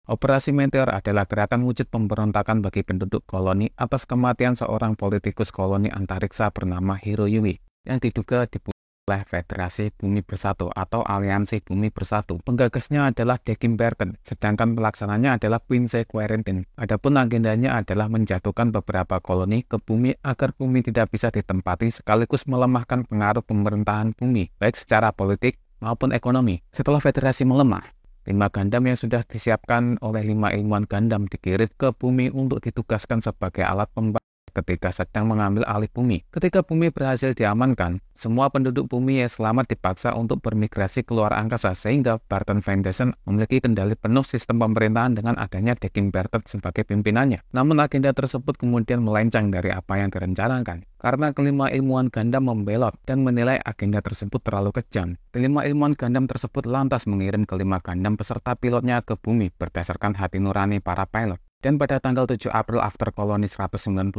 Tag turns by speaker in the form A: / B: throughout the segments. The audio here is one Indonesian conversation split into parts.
A: Operasi Meteor adalah gerakan wujud pemberontakan bagi penduduk koloni atas kematian seorang politikus koloni antariksa bernama Hiroyuki yang diduga dibunuh oleh Federasi Bumi Bersatu atau Aliansi Bumi Bersatu. Penggagasnya adalah Dekim Burton, sedangkan pelaksananya adalah Quincy Quarantine. Adapun agendanya adalah menjatuhkan beberapa koloni ke bumi agar bumi tidak bisa ditempati sekaligus melemahkan pengaruh pemerintahan bumi, baik secara politik maupun ekonomi. Setelah federasi melemah, 5 Gundam yang sudah disiapkan oleh 5 ilmuwan Gundam dikirim ke bumi untuk ditugaskan sebagai alat pembantu ketika sedang mengambil alih bumi. Ketika bumi berhasil diamankan, semua penduduk bumi yang selamat dipaksa untuk bermigrasi keluar angkasa sehingga Barton Foundation memiliki kendali penuh sistem pemerintahan dengan adanya Dekim Burton sebagai pimpinannya. Namun agenda tersebut kemudian melenceng dari apa yang direncanakan karena kelima ilmuwan Gundam membelot dan menilai agenda tersebut terlalu kejam. Kelima ilmuwan Gundam tersebut lantas mengirim kelima Gundam peserta pilotnya ke bumi berdasarkan hati nurani para pilot. Dan pada tanggal 7 April After Koloni 195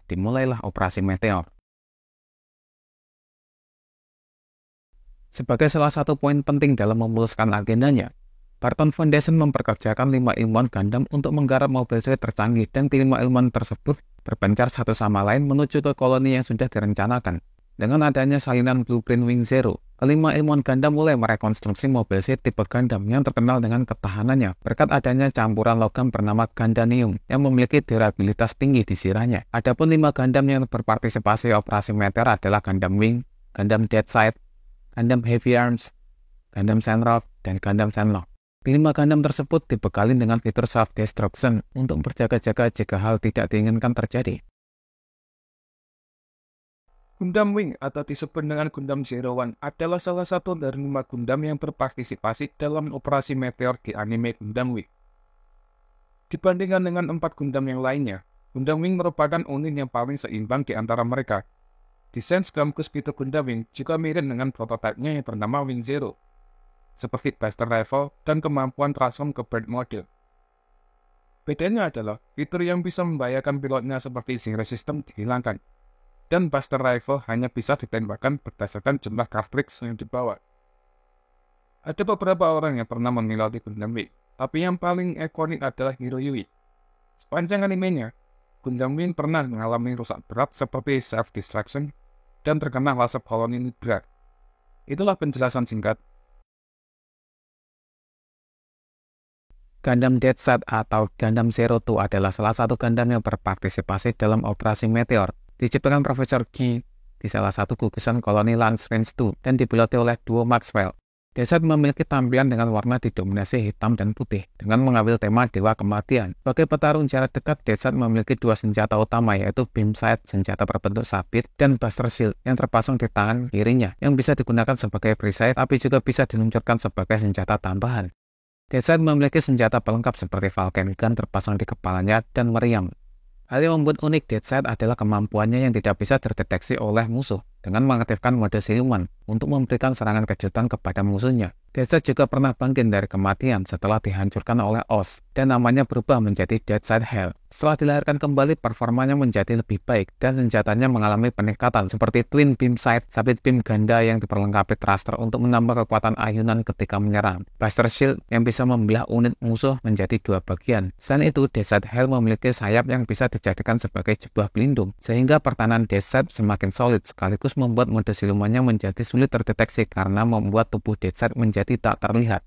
A: dimulailah operasi Meteor. Sebagai salah satu poin penting dalam memuluskan agendanya, Barton Foundation memperkerjakan 5 ilmuwan Gundam untuk menggarap mobil suit tercanggih dan kelima ilmuwan tersebut berpencar satu sama lain menuju ke koloni yang sudah direncanakan. Dengan adanya salinan blueprint Wing Zero, kelima ilmuwan Gundam mulai merekonstruksi mobil suit tipe Gundam yang terkenal dengan ketahanannya berkat adanya campuran logam bernama Gundanium yang memiliki durabilitas tinggi di sirahnya. Adapun 5 Gundam yang berpartisipasi operasi Meteor adalah Gundam Wing, Gundam Deadside, Gundam Heavy Arms, Gundam Sandrock, dan Gundam Sandlock. 5 Gundam tersebut dibekali dengan fitur self-destruction untuk berjaga-jaga jika hal tidak diinginkan terjadi.
B: Gundam Wing atau disebut dengan Gundam Zero One adalah salah satu dari 5 Gundam yang berpartisipasi dalam operasi Meteor di anime Gundam Wing. Dibandingkan dengan 4 Gundam yang lainnya, Gundam Wing merupakan unit yang paling seimbang di antara mereka. Desain sekaligus fitur Gundam Wing juga mirip dengan prototipenya yang bernama Wing Zero, seperti Buster Rifle dan kemampuan transform ke Bird Mode. Bedanya adalah fitur yang bisa membahayakan pilotnya seperti Zero System dihilangkan, dan Buster Rifle hanya bisa ditembakkan berdasarkan jumlah cartridge yang dibawa. Ada beberapa orang yang pernah memiliki Gundam Wing, tapi yang paling ikonik adalah Hiroyuki. Sepanjang animenya, Gundam Wing pernah mengalami rusak berat seperti self-destruction dan terkena laser koloni Nidra. Itulah penjelasan singkat.
A: Gundam Deadside atau Gundam Zero Two adalah salah satu Gundam yang berpartisipasi dalam operasi Meteor. Diciptakan Profesor King di salah satu gugusan koloni Lance Range 2 dan dipiloti oleh duo Maxwell. Deadside memiliki tampilan dengan warna didominasi hitam dan putih dengan mengambil tema Dewa Kematian. Sebagai petarung jarak dekat, Deadside memiliki 2 senjata utama yaitu Beam Sight, senjata berbentuk sabit, dan Buster Shield yang terpasang di tangan kirinya yang bisa digunakan sebagai perisai tapi juga bisa diluncurkan sebagai senjata tambahan. Deadside memiliki senjata pelengkap seperti Falcon Gun terpasang di kepalanya dan meriam. Hal yang membuat unik Deadside adalah kemampuannya yang tidak bisa terdeteksi oleh musuh dengan mengaktifkan mode siluman untuk memberikan serangan kejutan kepada musuhnya. Deadside juga pernah bangkit dari kematian setelah dihancurkan oleh Oz dan namanya berubah menjadi Deadside Hell. Setelah dilahirkan kembali, performanya menjadi lebih baik dan senjatanya mengalami peningkatan seperti Twin Beam Sight, sabit beam ganda yang diperlengkapi thruster untuk menambah kekuatan ayunan ketika menyerang. Buster Shield yang bisa membelah unit musuh menjadi 2 bagian. Selain itu, Deadside Hell memiliki sayap yang bisa dijadikan sebagai jubah pelindung, sehingga pertahanan Deadside semakin solid sekaligus membuat mode silumannya menjadi sulit terdeteksi karena membuat tubuh Deadside menjadi tak terlihat.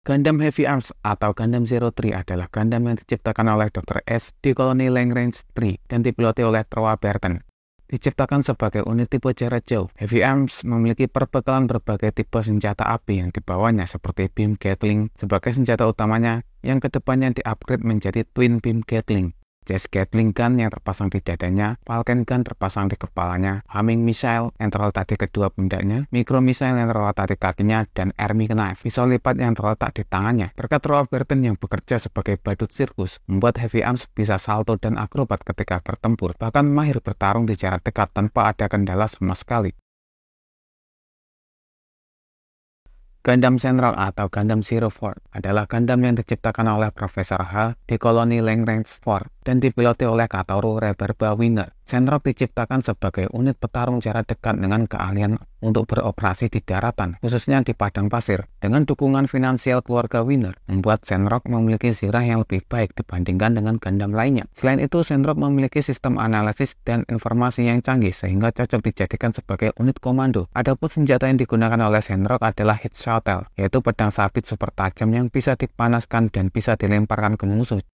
A: Gundam Heavy Arms atau Gundam Zero Three adalah Gundam yang diciptakan oleh Dr. S di koloni Lagrange 3 dan dipiloti oleh Troy Burton. Diciptakan sebagai unit tipe jarak jauh, Heavy Arms memiliki perbekalan berbagai tipe senjata api yang dibawanya seperti Beam Gatling sebagai senjata utamanya yang kedepannya di-upgrade menjadi Twin Beam Gatling. Jazz Gatling Gun yang terpasang di dadanya, Falcon Gun terpasang di kepalanya, Homing Missile yang terletak di kedua pundaknya, Micro Missile yang terletak di kakinya, dan Army Knife, pisau lipat yang terletak di tangannya. Berkat Troy Burton yang bekerja sebagai badut sirkus, membuat Heavy Arms bisa salto dan akrobat ketika bertempur, bahkan mahir bertarung di jarak dekat tanpa ada kendala sama sekali. Gundam Sandrock atau Gundam Zero Four adalah Gundam yang diciptakan oleh Profesor H di koloni Lagrange 4 dan dipiloti oleh Katauro Reberba Winner. Sandrock diciptakan sebagai unit petarung jarak dekat dengan keahlian untuk beroperasi di daratan, khususnya di padang pasir. Dengan dukungan finansial keluarga Winner, membuat Sandrock memiliki zirah yang lebih baik dibandingkan dengan Gundam lainnya. Selain itu, Sandrock memiliki sistem analisis dan informasi yang canggih sehingga cocok dijadikan sebagai unit komando. Adapun senjata yang digunakan oleh Sandrock adalah Heat Shuttle, yaitu pedang sabit super tajam yang bisa dipanaskan dan bisa dilemparkan ke musuh.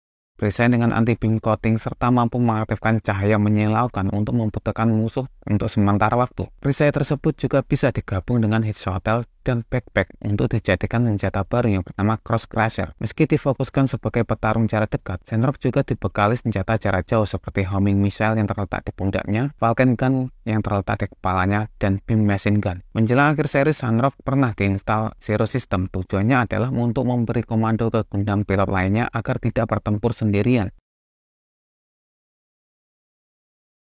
A: Perisai dengan anti-beam coating serta mampu mengaktifkan cahaya menyilaukan untuk membutuhkan musuh untuk sementara waktu. Perisai tersebut juga bisa digabung dengan Heat Shuttle dan backpack untuk dijadikan senjata baru yang bernama Cross Crusher. Meski difokuskan sebagai petarung jarak dekat, Sandrock juga dibekali senjata jarak jauh seperti homing missile yang terletak di pundaknya, Falcon Gun yang terletak di kepalanya, dan beam machine gun. Menjelang akhir seri, Sandrock pernah diinstal Zero System. Tujuannya adalah untuk memberi komando ke Gundam pilot lainnya agar tidak bertempur sendirian.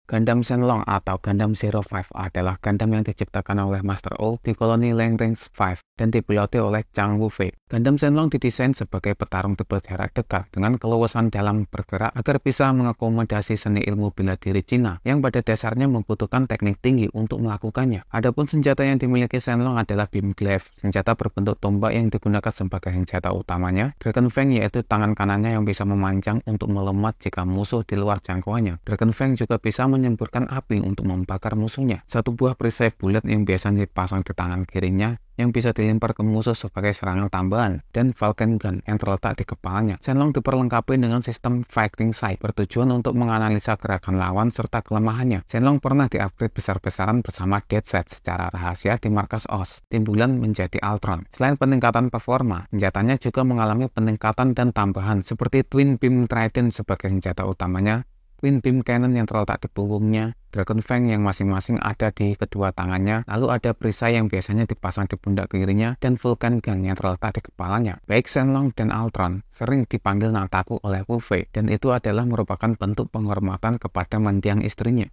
A: Gundam Shenlong atau Gundam Zero Five adalah Gundam yang diciptakan oleh Master O di koloni Lang Range 5 dan dipiloti oleh Chang Wu-fei. Gundam Shenlong didesain sebagai petarung tipe jarak dekat dengan keluasan dalam bergerak agar bisa mengakomodasi seni ilmu bela diri Cina yang pada dasarnya membutuhkan teknik tinggi untuk melakukannya. Adapun senjata yang dimiliki Shenlong adalah Beam Glaive, senjata berbentuk tombak yang digunakan sebagai senjata utamanya, Dragon Fang yaitu tangan kanannya yang bisa memanjang untuk melemah jika musuh di luar jangkauannya. Dragon Fang juga bisa menyemburkan api untuk membakar musuhnya. Satu buah perisai bulat yang biasanya dipasang di tangan kirinya yang bisa dilempar ke musuh sebagai serangan tambahan, dan Falcon Gun yang terletak di kepalanya. Shenlong diperlengkapi dengan sistem Fighting Sight bertujuan untuk menganalisa gerakan lawan serta kelemahannya. Shenlong pernah di-upgrade besar-besaran bersama Dead Set secara rahasia di markas OS, timbulan menjadi Ultron. Selain peningkatan performa, senjatanya juga mengalami peningkatan dan tambahan seperti Twin Beam Trident sebagai senjata utamanya, Twin Beam Cannon yang terletak di punggungnya, Dragon Fang yang masing-masing ada di kedua tangannya, lalu ada perisai yang biasanya dipasang di pundak kirinya, dan Vulcan Gun yang terletak di kepalanya. Baik Shenlong dan Ultron sering dipanggil Nataku oleh Wu-fei, dan itu adalah merupakan bentuk penghormatan kepada mendiang istrinya.